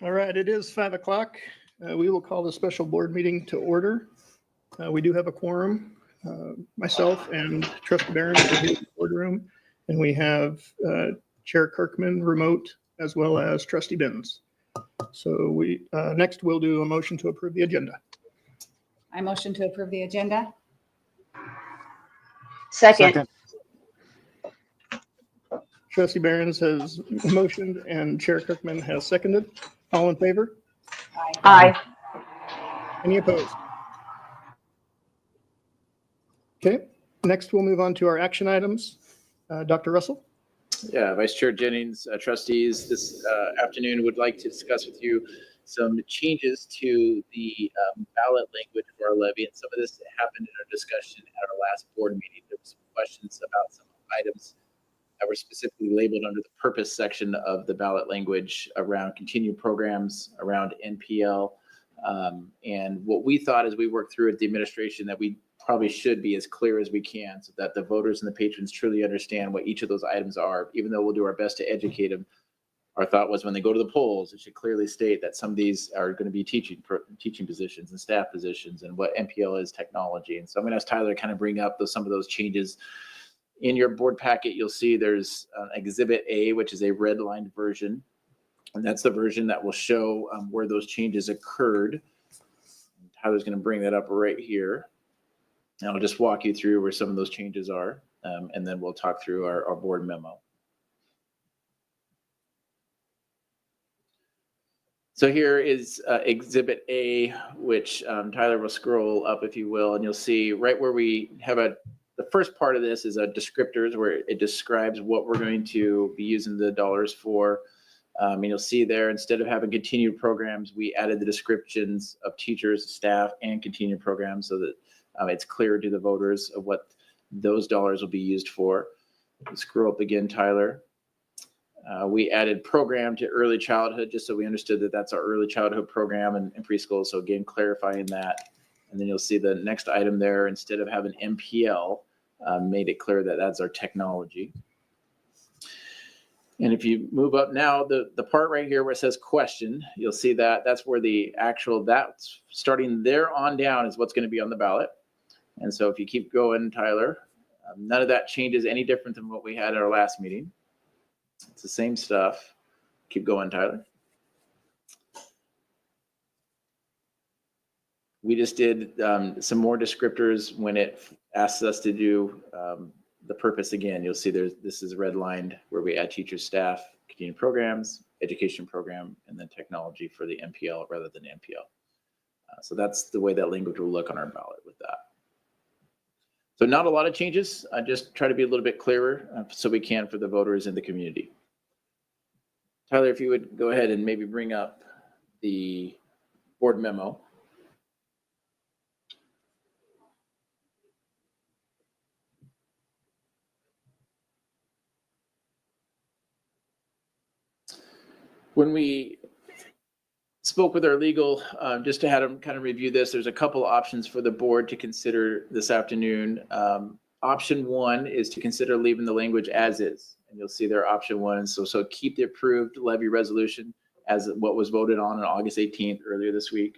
All right, it is 5 o'clock. We will call the special board meeting to order. We do have a quorum. Myself and Trustee Barron are here in the boardroom, and we have Chair Kirkman remote as well as Trustee Benz. So we next we'll do a motion to approve the agenda. I motion to approve the agenda. Second. Trustee Barons has motioned and Chair Kirkman has seconded. All in favor? Aye. Any opposed? Okay, next we'll move on to our action items. Dr. Russell? Yeah, Vice Chair Jennings, trustees, this afternoon would like to discuss with you some changes to the ballot language for our levy. And some of this happened in our discussion at our last board meeting. There were some questions about some items that were specifically labeled under the purpose section of the ballot language around continued programs, around NPL. And what we thought as we worked through at the administration that we probably should be as clear as we can so that the voters and the patrons truly understand what each of those items are, even though we'll do our best to educate them. Our thought was when they go to the polls, it should clearly state that some of these are going to be teaching positions and staff positions and what NPL is technology. And so I'm going to ask Tyler to kind of bring up some of those changes. In your board packet, you'll see there's Exhibit A, which is a redlined version. And that's the version that will show where those changes occurred. Tyler's going to bring that up right here. And I'll just walk you through where some of those changes are. And then we'll talk through our board memo. So here is Exhibit A, which Tyler will scroll up, if you will, and you'll see right where we have the first part of this is a descriptors where it describes what we're going to be using the dollars for. And you'll see there, instead of having continued programs, we added the descriptions of teachers, staff, and continued programs so that it's clear to the voters of what those dollars will be used for. Scroll up again, Tyler. We added program to early childhood, just so we understood that that's our early childhood program and preschool. So again, clarifying that. And then you'll see the next item there, instead of having MPL, made it clear that that's our technology. And if you move up now, the part right here where it says question, you'll see that that's where that's starting there on down is what's going to be on the ballot. And so if you keep going, Tyler, none of that changes any different than what we had at our last meeting. It's the same stuff. Keep going, Tyler. We just did some more descriptors when it asks us to do the purpose again. You'll see this is redlined where we add teachers, staff, continuing programs, education program, and then technology for the MPL rather than MPL. So that's the way that language will look on our ballot with that. So not a lot of changes. I just try to be a little bit clearer so we can for the voters in the community. Tyler, if you would go ahead and maybe bring up the board memo. When we spoke with our legal, just to have them kind of review this, there's a couple options for the board to consider this afternoon. Option one is to consider leaving the language as is. And you'll see there option one. So keep the approved levy resolution as what was voted on August 18th earlier this week.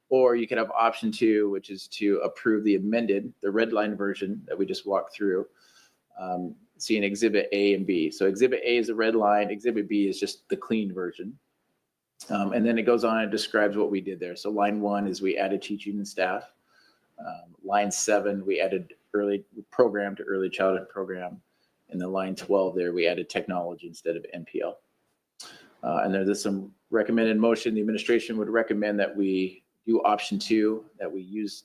Or you could have option two, which is to approve the amended, the red line version that we just walked through. Seeing Exhibit A and B. So Exhibit A is the red line, Exhibit B is just the clean version. And then it goes on and describes what we did there. So line 1 is we added teaching and staff. Line 7, we added early program to early childhood program. And then line 12 there, we added technology instead of NPL. And there's some recommended motion. The administration would recommend that we do option 2, that we use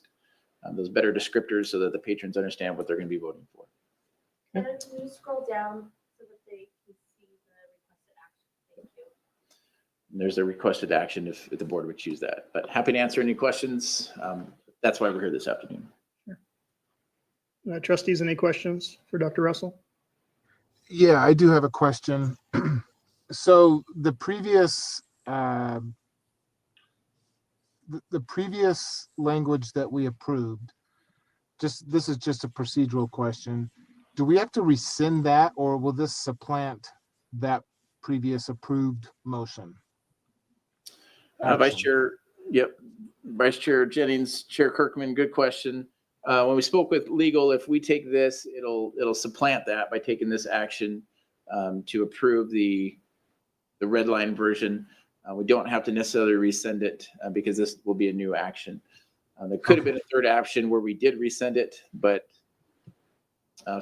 those better descriptors so that the patrons understand what they're going to be voting for. And then can you scroll down so that they can see the requested action? Thank you. And there's a requested action if the board would choose that. But happy to answer any questions. That's why we're here this afternoon. Sure. Trustees, any questions for Dr. Russell? Yeah, I do have a question. So the previous language that we approved, this is just a procedural question. Do we have to rescind that, or will this supplant that previous approved motion? Vice action. Chair, yep. Vice Chair Jennings, Chair Kirkman, good question. When we spoke with legal, if we take this, it'll supplant that by taking this action to approve the red line version. We don't have to necessarily resend it because this will be a new action. There could have been a third action where we did resend it, but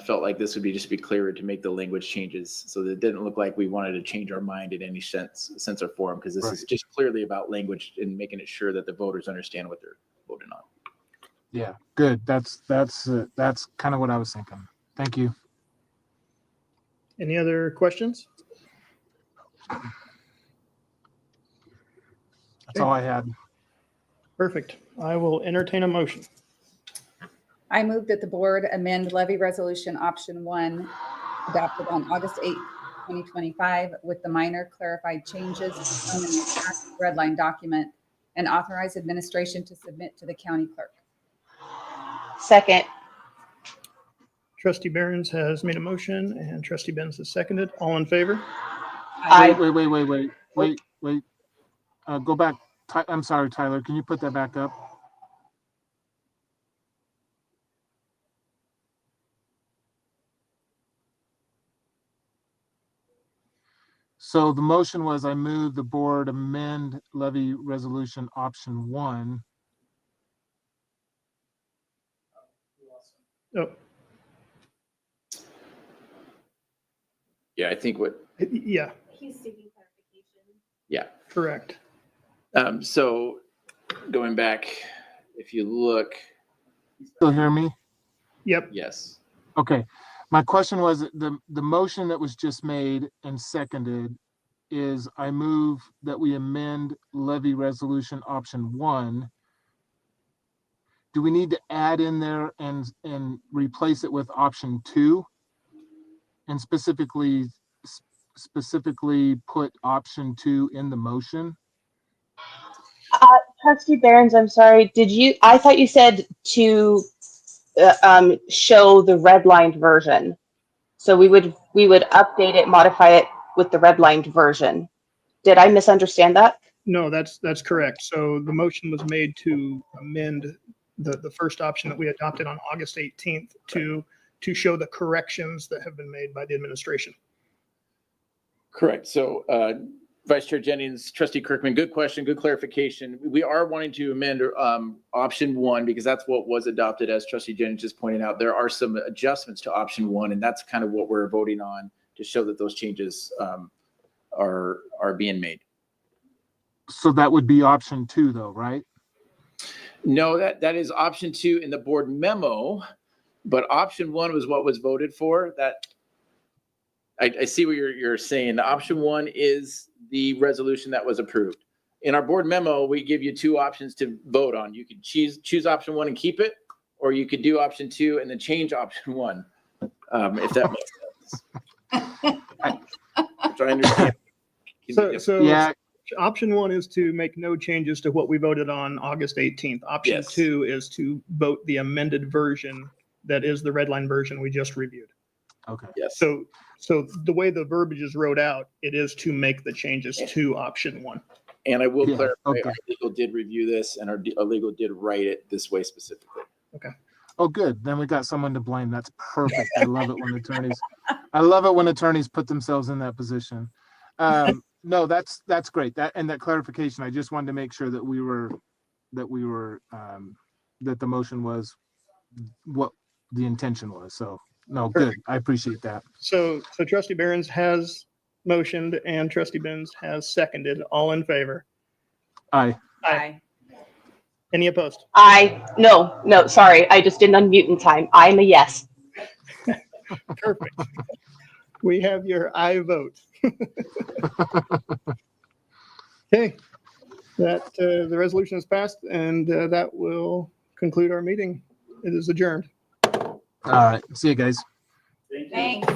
felt like this would be clearer to make the language changes so that it didn't look like we wanted to change our mind in any sense or form, because this is just clearly about language and making it sure that the voters understand what they're voting on. Yeah, good. That's kind of what I was thinking. Thank you. Any other questions? That's all I had. Perfect. I will entertain a motion. I move that the board amend levy resolution option 1 adopted on August 8th, 2025 with the minor clarified changes shown in the attached red line document and authorize administration to submit to the county clerk. Second. Trustee Behrens has made a motion and Trustee Benz has seconded. All in favor? Aye. Wait. Go back. I'm sorry, Tyler. Can you put that back up? So the motion was I move the board amend levy resolution option 1. Oh, Yeah, I think yeah, He's seeking clarification. yeah. correct. So going back, if you look, Still hear me? Yep. yes. Okay. My question was the motion that was just made and seconded is I move that we amend levy resolution option 1. Do we need to add in there and replace it with option 2? And specifically put option 2 in the motion? Trustee Behrens, I'm sorry. I thought you said to show the redlined version. So we would update it, modify it with the redlined version. Did I misunderstand that? No, that's correct. So the motion was made to amend the first option that we adopted on August 18th to show the corrections that have been made by the administration. Correct. So Vice Chair Jennings, Trustee Kirkman, good question, good clarification. We are wanting to amend option 1 because that's what was adopted, as Trustee Jennings just pointed out. There are some adjustments to option 1, and that's kind of what we're voting on to show that those changes are being made. So that would be option 2 though, right? No, that is option 2 in the board memo, but option 1 was what was voted for. That I see what you're saying. The option 1 is the resolution that was approved. In our board memo, we give you 2 options to vote on. You could choose option 1 and keep it, or you could do option 2 and then change option 1, if that makes sense. Which I understand. So Yeah. option 1 is to make no changes to what we voted on August 18th. Option Yes. 2 is to vote the amended version that is the red line version we just reviewed. Okay. Yes. So the way the verbiage is wrote out, it is to make the changes to option 1. And I will Yeah, clarify, okay. our legal did review this, and our legal did write it this way specifically. Oh, good. Then we got someone to blame. That's perfect. I love it when attorneys put themselves in that position. No, that's great. That clarification. I just wanted to make sure that that the motion was what the intention was. So no, good. I appreciate that. So Trustee Behrens has motioned and Trustee Benz has seconded. All in favor? Aye. Aye. Any opposed? No, sorry. I just didn't unmute in time. I'm a yes. Perfect. We have your aye vote. Okay, that the resolution is passed and that will conclude our meeting. It is adjourned. All right. See you guys. Thanks.